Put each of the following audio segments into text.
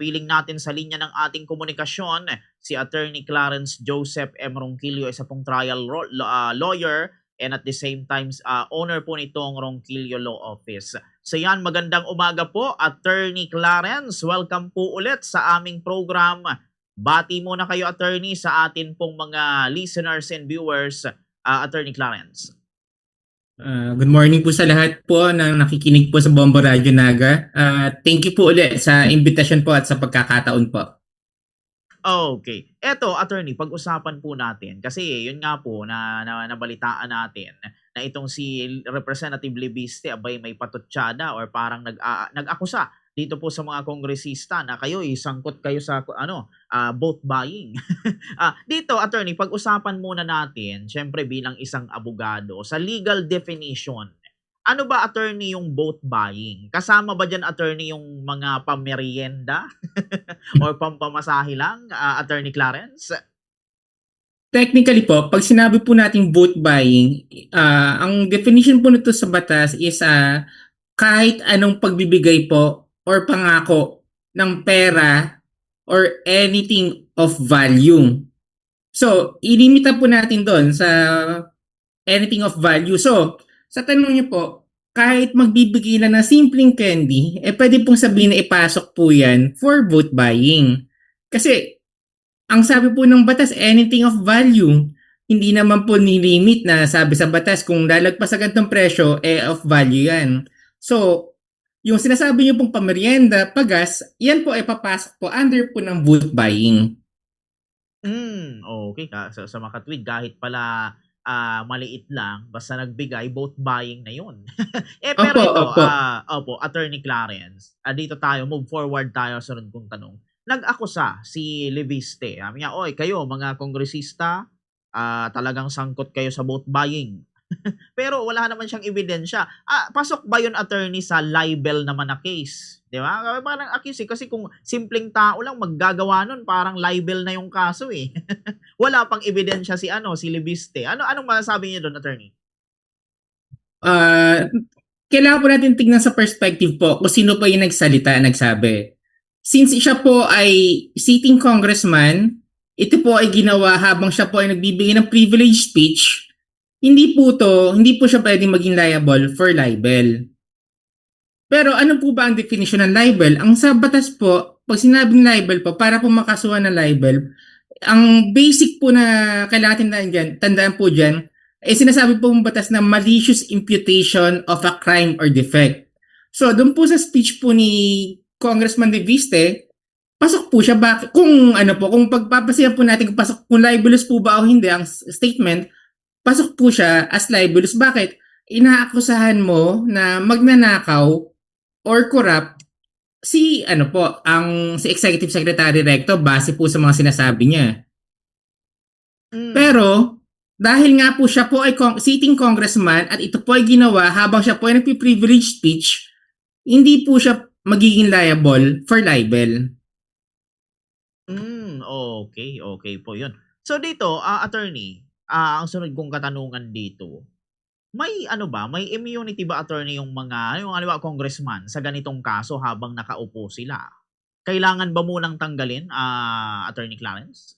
Kapiling natin sa linya ng ating komunikasyon si Attorney Clarence Joseph M. Ronquillo, isa pong trial lawyer and at the same time owner po nitong Ronquillo Law Office. So yan, magandang umaga po Attorney Clarence. Welcome po ulit sa aming program. Bati muna kayo Attorney sa atin pong mga listeners and viewers, Attorney Clarence. Good morning po sa lahat po na nakikinig po sa Bombo Radio Naga. Thank you po ulit sa invitation po at sa pagkakataon po. Okay. Eto, attorney, pag-usapan po natin kasi yun nga po na nabalitaan natin na itong si Representative Libiste abay may patutsada or parang nag-akusa dito po sa mga kongresista na kayo sangkot kayo sa vote buying. Dito, attorney, pag-usapan muna natin, syempre bilang isang abogado, sa legal definition. Ano ba, attorney, yung vote buying? Kasama ba dyan, attorney, yung mga pamerienda or pampamasahe lang, Attorney Clarence? Technically po, pag sinabi po nating vote buying, ang definition po nito sa batas is kahit anong pagbibigay po or pangako ng pera or anything of value. So, ilimita po natin doon sa anything of value. So, sa tanong niyo po, kahit magbibigay lang ng simpleng candy, pwede pong sabihin na ipasok po yan for vote buying. Kasi, ang sabi po ng batas, anything of value. Hindi naman po nilimit na sabi sa batas kung lalagpas sa ganitong presyo, of value yan. So, yung sinasabi niyo pong pamerienda, pagas, yan po ay papasok po under po ng vote buying. Okay. Sa makatwid, kahit pala maliit lang, basta nagbigay, vote buying na yun. Pero opo, Attorney Clarence, dito tayo, move forward tayo sa sunod kong tanong. Nag-akusa si Libiste. Sabi niya, oy, kayo mga kongresista, talagang sangkot kayo sa vote buying. Pero wala naman siyang ebidensya. Pasok ba yun, attorney, sa libel naman na case? Di ba? Parang accuse kasi kung simpleng tao lang maggagawa nun, parang libel na yung kaso eh. Wala pang ebidensya si Libiste. Anong masasabi niyo doon, attorney? Kailangan po natin tignan sa perspective po kung sino po yung nagsabi. Since siya po ay sitting congressman, ito po ay ginawa habang siya po ay nagbibigay ng privilege speech, hindi po siya pwedeng maging liable for libel. Pero ano po ba ang definition ng libel? Ang sa batas po, pag sinabing libel po, para po makasuhan ng libel, ang basic po na kailangan tandaan po dyan, ay sinasabi po ng batas na malicious imputation of a crime or defect. So, doon po sa speech po ni Congressman Libiste, pasok po siya kung pagpapasiyan po natin kung libelous po ba o hindi ang statement, pasok po siya as libelous. Bakit? Inaakusahan mo na magnanakaw or corrupt si Executive Secretary Recto base po sa mga sinasabi niya. Pero dahil nga po siya po ay sitting congressman at ito po ay ginawa habang siya po ay nagpi-privilege speech, hindi po siya magiging liable for libel. Okay po 'yun. So dito, attorney, ang sunod kong katanungan dito, may immunity ba, attorney, yung congressman sa ganitong kaso habang nakaupo sila? Kailangan ba munang tanggalin, Attorney Clarence?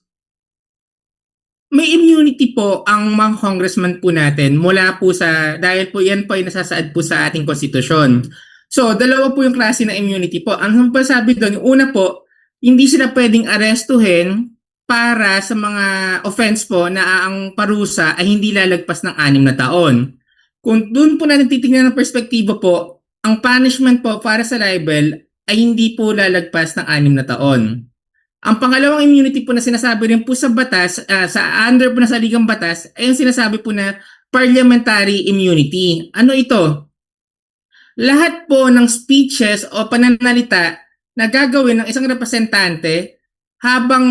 May immunity po ang mga congressman po natin mula po dahil po yan po ay nasasaad po sa ating konstitusyon. So, dalawa po yung klase ng immunity po. Ang sabi doon, yung una po, hindi sila pwedeng arestuhin para sa mga offense po na ang parusa ay hindi lalagpas ng 6 na taon. Kung doon po natin titingnan ng perspektibo po, ang punishment po para sa libel ay hindi po lalagpas ng 6 na taon. Ang pangalawang immunity po na sinasabi rin po sa batas, under po na saligang batas, ay yung sinasabi po na parliamentary immunity. Ano ito? Lahat po ng speeches o pananalita na gagawin ng isang representante habang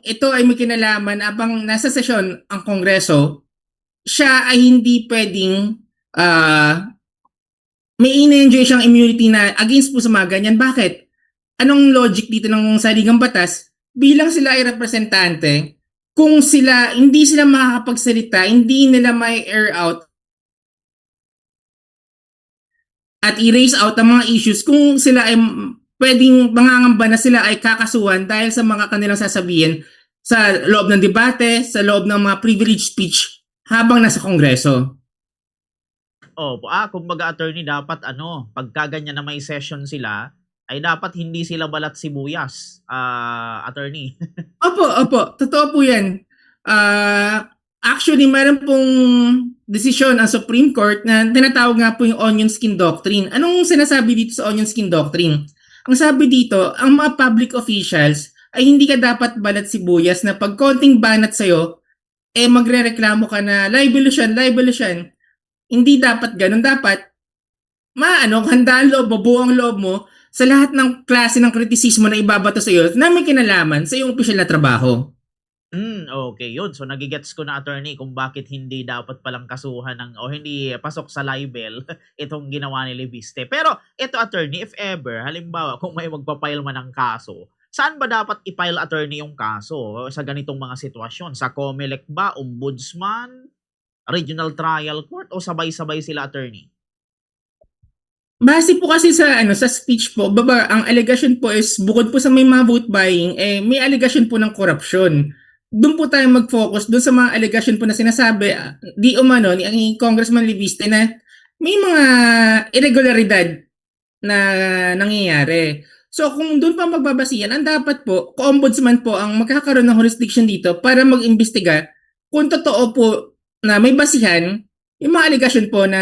ito ay may kinalaman habang nasa sesyon ang Kongreso, siya ay hindi pwedeng may in-enjoy siyang immunity na against po sa mga ganyan. Bakit? Anong logic dito ng saligang batas? Bilang sila ay representante, kung hindi sila makakapagsalita, hindi nila may air out at i-raise out ang mga issues kung sila ay pwedeng mangangamba na sila ay kakasuhan dahil sa mga kanilang sasabihin sa loob ng debate, sa loob ng mga privilege speech habang nasa Kongreso. Opo, kumbaga attorney dapat ano, pagka ganyan na may session sila, ay dapat hindi sila balat sibuyas, attorney. Opo, totoo po yan. Actually, meron pong desisyon ang Supreme Court na tinatawag nga po yung onion skin doctrine. Anong sinasabi dito sa onion skin doctrine? Ang sabi dito, ang mga public officials ay hindi ka dapat balat sibuyas na pag konting banat sa'yo, magrereklamo ka na libel siya. Hindi dapat ganun. Dapat, handa ang loob mo, buo ang loob mo sa lahat ng klase ng kritisismo na ibabato sa iyo na may kinalaman sa iyong opisyal na trabaho. Okay yun. So nagigets ko na attorney kung bakit hindi dapat palang kasuhan ng o hindi pasok sa libel itong ginawa ni Libiste. Pero ito attorney, if ever, halimbawa kung may magpa-file man ng kaso, saan ba dapat i-file attorney yung kaso sa ganitong mga sitwasyon? Sa COMELEC ba, Ombudsman, Regional Trial Court o sabay-sabay sila attorney? Base po kasi sa speech po, ang allegation po is bukod po sa may mga vote buying, may allegation po ng korupsyon. Doon po tayo mag-focus doon sa mga allegation po na sinasabi di umano ni ang Congressman Libiste na may mga irregularidad na nangyayari. So kung doon pa magbabasihan, ang dapat po, ombudsman po ang magkakaroon ng jurisdiction dito para mag-imbestiga kung totoo po na may basihan yung mga allegation po na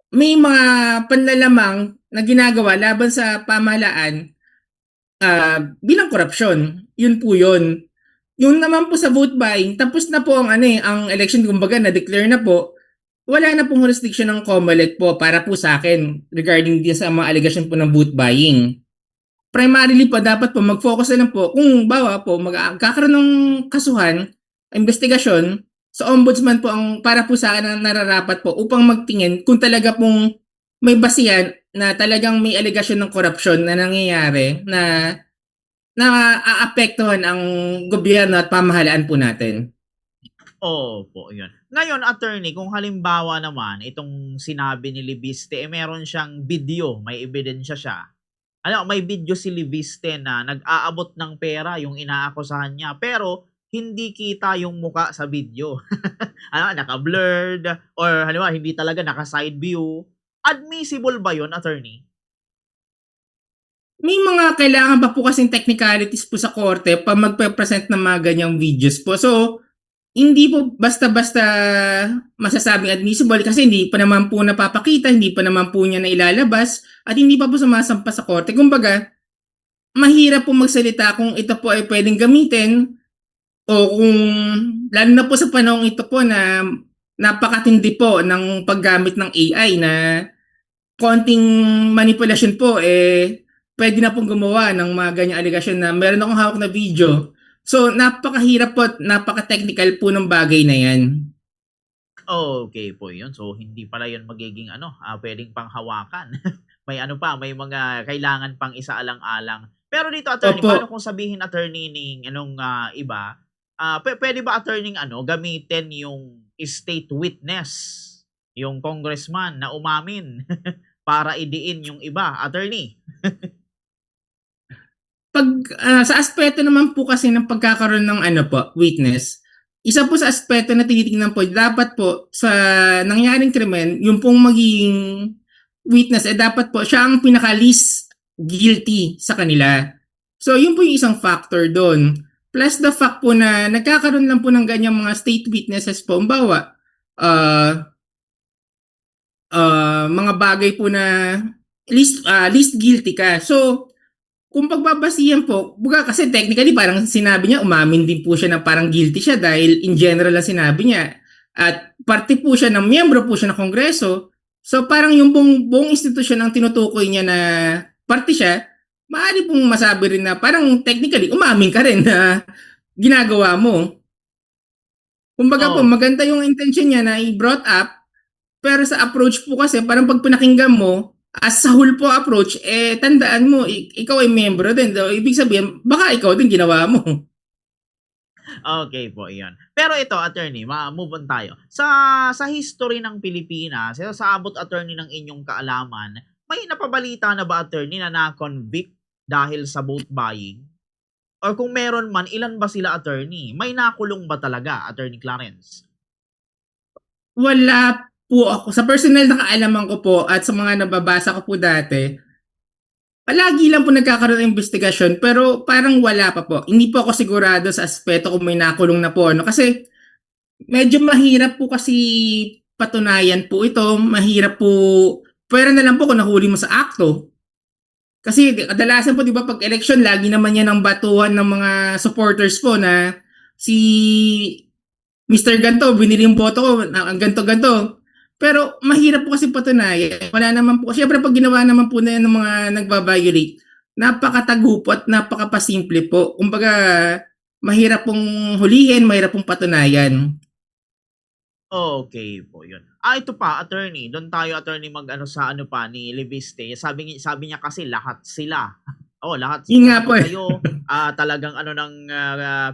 may mga panlalamang na ginagawa laban sa pamahalaan bilang korupsyon. Yun po yun. Yung naman po sa vote buying, tapos na po ang election, kumbaga na-declare na po, wala na pong jurisdiction ng COMELEC po para po sa akin regarding din sa mga allegation po ng vote buying. Primarily po, dapat po mag-focus na lang po kung bawa po magkakaroon ng kasuhan, investigasyon, sa ombudsman po ang para po sa akin ang nararapat po upang magtingin kung talaga pong may basihan na talagang may allegation ng korupsyon na nangyayari na aapektuhan ang gobyerno at pamahalaan po natin. Opo, yun. Ngayon, attorney, kung halimbawa naman, itong sinabi ni Libiste, meron siyang video, may ebidensya siya. May video si Libiste na nag-aabot ng pera yung inaakusahan niya, pero hindi kita yung muka sa video. Naka-blurred, or halimbawa, hindi talaga naka-side view. Admissible ba yun, attorney? May mga kailangan pa po kasing technicalities po sa korte pa magpe-present ng mga ganyang videos po. So, hindi po basta-basta masasabing admissible kasi hindi pa naman po napapakita, hindi pa naman po niya nailalabas, at hindi pa po sumasampa sa korte. Kumbaga, mahirap po magsalita kung ito po ay pwedeng gamitin o kung, lalo na po sa panahong ito po na napakatindi po ng paggamit ng AI na konting manipulation po pwede na pong gumawa ng mga ganyang allegation na meron akong hawak na video. So, napakahirap po at napaka-technical po ng bagay na yan. Okay po yun. So, hindi pala yun magiging pwedeng panghawakan. May may mga kailangan pang isaalang-alang. Pero dito, attorney, Opo. paano kung sabihin, attorney, iba, pwede ba, attorney, gamitin yung state witness, yung congressman na umamin para idiin yung iba, attorney? Sa aspeto naman po kasi ng pagkakaroon ng witness, isa po sa aspeto na tinitingnan po, dapat po sa nangyaring krimen, yung pong magiging witness, dapat po siya ang pinaka-least guilty sa kanila. So, yun po yung isang factor doon. Plus the fact po na nagkakaroon lang po ng ganyang mga state witnesses po, bawa, mga bagay po na least guilty ka. So, kung pagbabasihan po, kasi technically parang sinabi niya, umamin din po siya na parang guilty siya dahil in general lang sinabi niya. At parte po siya ng miyembro po siya ng Kongreso. So parang yung buong institusyon ang tinutukoy niya na parte siya, maaari pong masabi rin na parang technically umamin ka rin na ginagawa mo. Kumbaga po, maganda yung intention niya na i-brought up, pero sa approach po kasi parang pag pinakinggan mo, as sa whole po approach, tandaan mo, ikaw ay membro din. So, ibig sabihin, baka ikaw din ginawa mo. Okay po, iyon. Pero ito, attorney, move on tayo. Sa history ng Pilipinas, sa abot, attorney, ng inyong kaalaman, may napabalita na ba, attorney, na na-convict dahil sa vote buying? Or kung meron man, ilan ba sila, attorney? May nakulong ba talaga, Attorney Clarence? Wala po ako. Sa personal na kaalaman ko po at sa mga nababasa ko po dati, palagi lang po nagkakaroon ng investigasyon pero parang wala pa po. Hindi po ako sigurado sa aspeto kung may nakulong na po. Ano? Kasi medyo mahirap po kasi patunayan po ito. Mahirap po. Pwera na lang po kung nahuli mo sa akto. Kasi kadalasan po 'di ba pag election lagi naman yan ang batuhan ng mga supporters po na si Mr. Ganto binili yung boto ko ang ganto-ganto. Pero mahirap po kasi patunayan. Wala naman po. Siyempre pag ginawa naman po na yan ng mga nagba-violate, napakatagupo at napakapasimple po. Kumbaga mahirap pong hulihin, mahirap pong patunayan. Okay po, yun. Ito pa, attorney. Doon tayo, attorney, mag-ano sa ano pa ni Leviste. Sabi niya kasi lahat sila. Oh, lahat Yun nga sila po eh. kayo talagang ano ng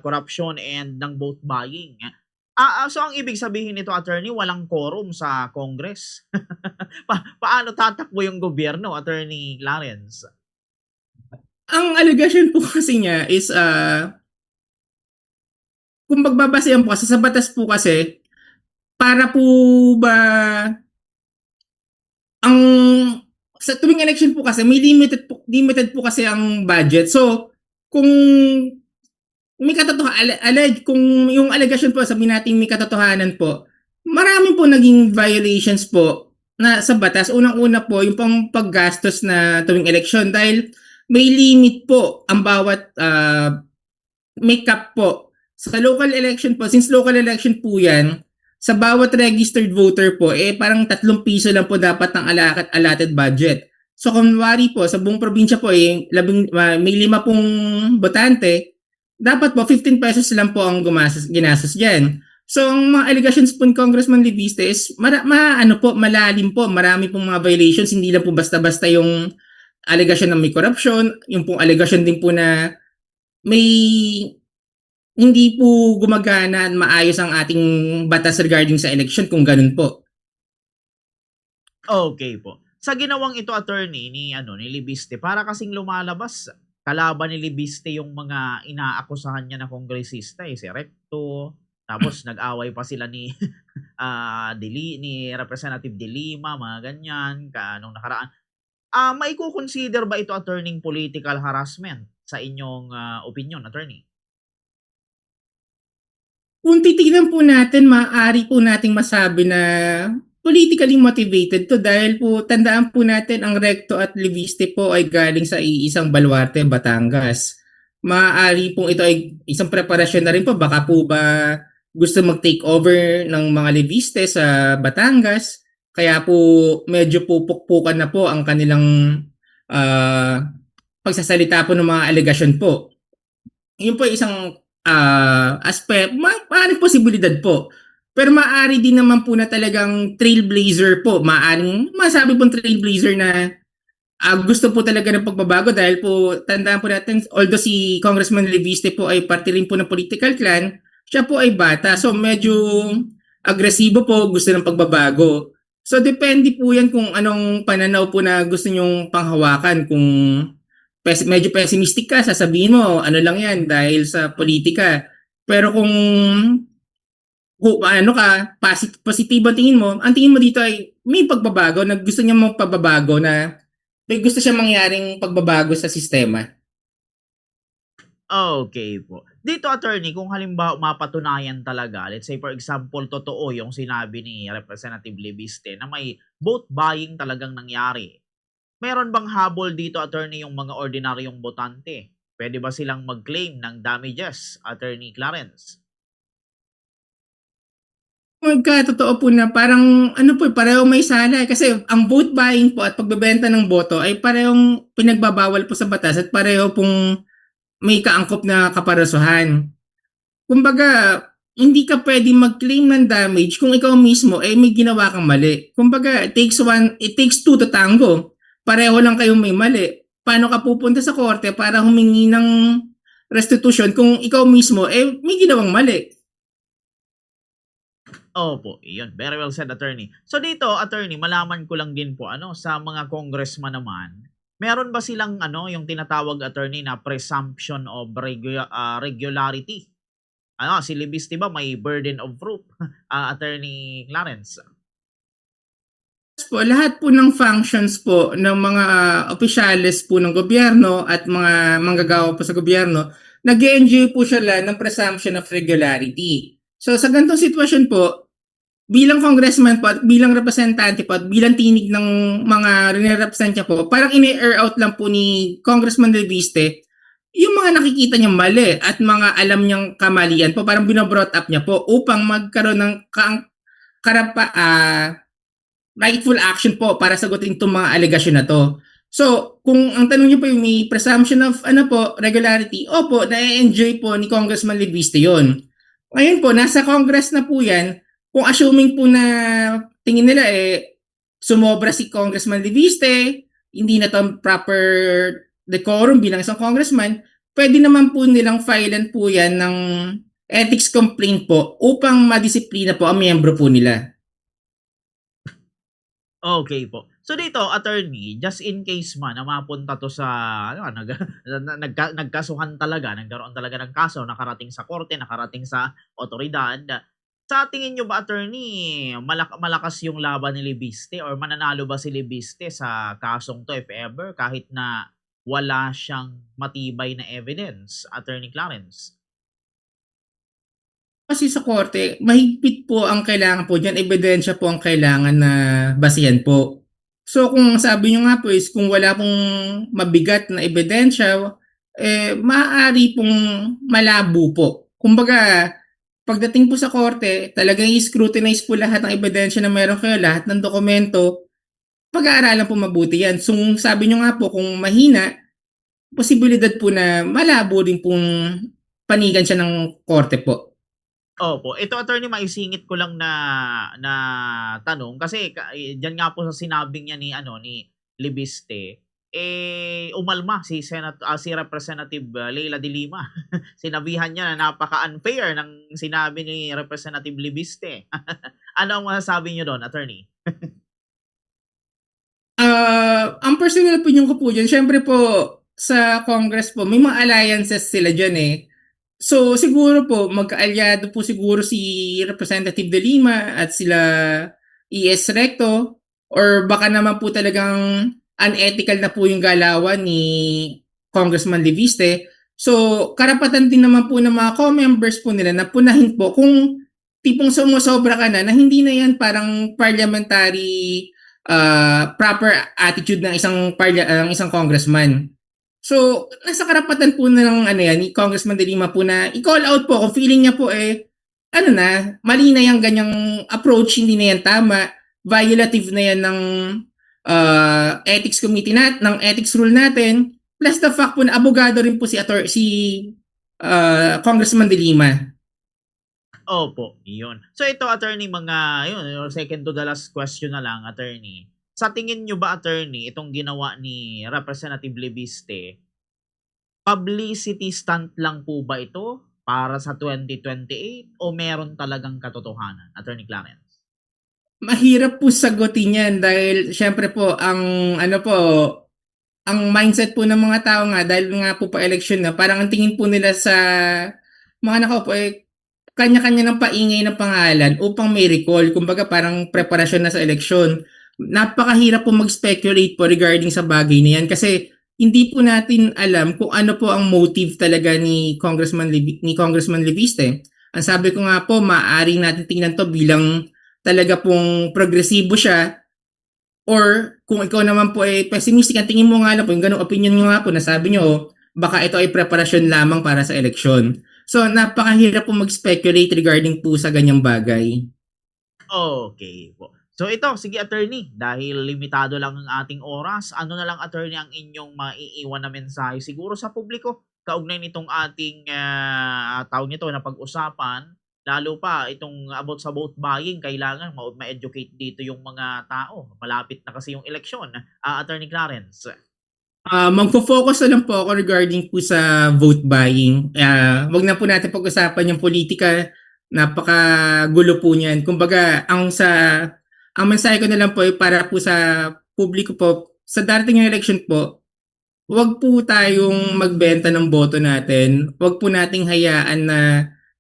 corruption and ng vote buying. So ang ibig sabihin nito, attorney, walang quorum sa Congress. Paano tatakbo yung gobyerno, Attorney Clarence? Ang allegation po kasi niya is kung magbabasehan po kasi sa batas po kasi para po ba ang sa tuwing election po kasi may limited po kasi ang budget. So kung may katotohanan, kung yung allegation po sabihin natin may katotohanan po, marami po naging violations po na sa batas. Unang-una po yung pang paggastos na tuwing election dahil may limit po ang bawat may cap po. Sa local election po, since local election po yan, sa bawat registered voter po, parang 3 piso lang po dapat ang allotted budget. So, kunwari po, sa buong probinsya po, may 5 pong botante, dapat po 15 pesos lang po ang ginastos dyan. So, ang mga allegations po ni Congressman Leviste is malalim po. Marami pong mga violations. Hindi lang po basta-basta yung allegation na may corruption, yung pong allegation din po na may hindi po gumagana at maayos ang ating batas regarding sa election kung ganun po. Okay po. Sa ginawang ito, attorney, ni Leviste, para kasing lumalabas kalaban ni Leviste yung mga inaakusahan niya na kongresista, si Recto, tapos nag-away pa sila ni ni Representative De Lima, mga ganyan, nung nakaraan. Maiko-consider ba ito, attorney, political harassment sa inyong opinion, attorney? Kung titignan po natin, maaari po nating masabi na politically motivated to dahil po tandaan po natin ang Recto at Leviste po ay galing sa iisang baluarte, Batangas. Maaari po ito ay isang preparasyon na rin po. Baka po ba gusto mag-take over ng mga Leviste sa Batangas? Kaya po medyo pupukpukan na po ang kanilang pagsasalita po ng mga alegasyon po. Yun po isang aspect, maaaring posibilidad po. Pero maaari din naman po na talagang trailblazer po. Maaaring masabi pong trailblazer na gusto po talaga ng pagbabago dahil po tandaan po natin, although si Congressman Leviste po ay parte rin po ng political clan, siya po ay bata. So medyo agresibo po, gusto ng pagbabago. So depende po yan kung anong pananaw po na gusto nyong panghawakan. Kung medyo pessimistic ka, sasabihin mo, ano lang yan dahil sa politika. Pero kung positibo ang tingin mo dito ay may pagbabago, na gusto niya magpababago, na may gusto siya mangyaring pagbabago sa sistema. Okay po. Dito, attorney, kung halimbawa mapatunayan talaga, let's say for example, totoo yung sinabi ni Representative Leviste na may vote buying talagang nangyari, meron bang habol dito, attorney, yung mga ordinaryong botante? Pwede ba silang mag-claim ng damages, Attorney Clarence? Magkatotoo po na parang pareho may sala kasi ang vote buying po at pagbebenta ng boto ay parehong pinagbabawal po sa batas at pareho pong may kaangkop na kaparusahan. Kumbaga, hindi ka pwedeng mag-claim ng damage kung ikaw mismo may ginawa kang mali. Kumbaga, it takes two to tango. Pareho lang kayong may mali. Paano ka pupunta sa korte para humingi ng restitution kung ikaw mismo may ginawang mali? Opo, iyon. Very well said, attorney. So dito, attorney, malaman ko lang din po, sa mga congressman naman, meron ba silang yung tinatawag, attorney, na presumption of regularity? Si Libis, 'di ba, may burden of proof, attorney Clarence? Po, lahat po ng functions po ng mga opisyales po ng gobyerno at mga manggagawa po sa gobyerno, nag-enjoy po sila ng presumption of regularity. So sa ganitong sitwasyon po, bilang congressman po at bilang representante po at bilang tinig ng mga rinirepresent niya po, parang ini-air out lang po ni Congressman Reviste yung mga nakikita niyang mali at mga alam niyang kamalian po, parang binobrought up niya po upang magkaroon ng rightful action po para sagutin itong mga alegasyon na to. So, kung ang tanong niyo po yung may presumption of regularity, opo, na-enjoy po ni Congressman Libiste yun. Ngayon po, nasa Congress na po yan, kung assuming po na tingin nila sumobra si Congressman Libiste, hindi na to proper decorum bilang isang congressman, pwede naman po nilang filean po yan ng ethics complaint po upang madisiplina po ang miyembro po nila. Okay po. So dito, attorney, just in case man na mapunta 'to sa nagkasuhan talaga, nagkaroon talaga ng kaso, nakarating sa korte, nakarating sa otoridad. Sa tingin niyo ba, attorney, malakas yung laban ni Libiste or mananalo ba si Libiste sa kasong 'to if ever kahit na wala siyang matibay na evidence, attorney Clarence? Kasi sa korte, mahigpit po ang kailangan po diyan, ebidensya po ang kailangan na basihan po. So kung sabi niyo nga po is kung wala pong mabigat na ebidensya, maaari pong malabo po. Kumbaga, pagdating po sa korte, talagang i-scrutinize po lahat ng ebidensya na meron kayo, lahat ng dokumento, pag-aaralan po mabuti yan. So sabi niyo nga po, kung mahina, posibilidad po na malabo din pong panigan siya ng korte po. Opo. Ito, attorney, maisingit ko lang na tanong kasi diyan nga po sa sinabing niya ni Libiste, umalma si Representative Leila de Lima. Sinabihan niya na napaka-unfair ng sinabi ni Representative Libiste. Ano ang masasabi niyo doon, attorney? Ang personal opinion ko po dyan, syempre po sa Congress po, may mga alliances sila dyan eh. So siguro po, magkaalyado po siguro si Representative De Lima at sila ES Recto or baka naman po talagang unethical na po yung galawan ni Congressman Liviste. So karapatan din naman po ng mga co-members po nila na punahin po kung tipong sumusobra ka na hindi na yan parang parliamentary proper attitude ng isang congressman. So, nasa karapatan po na ng ni Congressman De Lima po na i-call out po kung feeling niya po mali na yung ganyang approach, hindi na yan tama, violative na yan ng ethics committee ng ethics rule natin, plus the fact po na abogado rin po si Congressman De Lima. Opo, iyon. So ito, attorney, second to the last question na lang, attorney. Sa tingin nyo ba, attorney, itong ginawa ni Representative Libiste, publicity stunt lang po ba ito para sa 2028 o meron talagang katotohanan, attorney Clarence? Mahirap po sagutin yan dahil syempre po ang mindset po ng mga tao nga dahil nga po pa-election na parang ang tingin po nila sa mga nakaupo kanya-kanya ng paingay ng pangalan upang may recall. Kumbaga parang preparasyon na sa eleksyon. Napakahirap po mag-speculate po regarding sa bagay na yan kasi hindi po natin alam kung ano po ang motive talaga ni Congressman Liviste. Ang sabi ko nga po, maaaring natin tingnan to bilang talaga pong progresibo siya or kung ikaw naman po pessimistic, ang tingin mo nga lang po, yung ganong opinion nyo nga po, nasabi nyo, baka ito ay preparasyon lamang para sa eleksyon. So, napakahirap po mag-speculate regarding po sa ganyang bagay. Okay po. So ito, sige, attorney, dahil limitado lang ang ating oras, ano na lang, attorney, ang inyong maiiwan na mensahe siguro sa publiko kaugnay nitong ating tawag nito na pag-usapan, lalo pa itong about sa vote buying, kailangan ma-educate dito yung mga tao. Malapit na kasi yung eleksyon, attorney Clarence. Magfo-focus na lang po ako regarding po sa vote buying. Wag na po natin pag-usapan yung politika Napakagulo po niyan. Kumbaga, ang mensahe ko na lang po ay para po sa publiko po, sa darating na election po, wag po tayong magbenta ng boto natin. Wag po nating hayaan na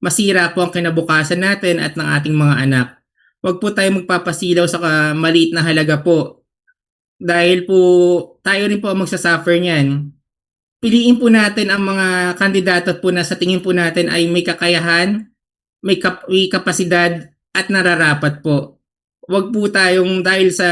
masira po ang kinabukasan natin at ng ating mga anak. Wag po tayong magpapasilaw sa maliit na halaga po. Dahil po tayo rin po ang magsasuffer niyan. Piliin po natin ang mga kandidato po na sa tingin po natin ay may kakayahan, may kapasidad at nararapat po. Wag po tayong dahil sa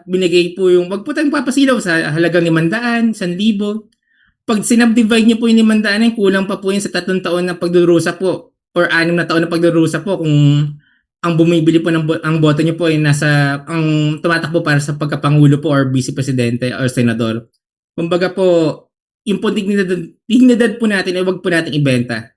binigay po wag po tayong papasilaw sa halagang 500, 1,000. Pag sinubdivide niyo po yung 500 kulang pa po yun sa 3 taon na pagdurusa po or 6 na taon na pagdurusa po kung ang bumibili po ang boto niyo po ay ang tumatakbo para sa pagkapangulo po or vice presidente or senador. Kumbaga po, yung po dignidad po natin ay wag po nating ibenta.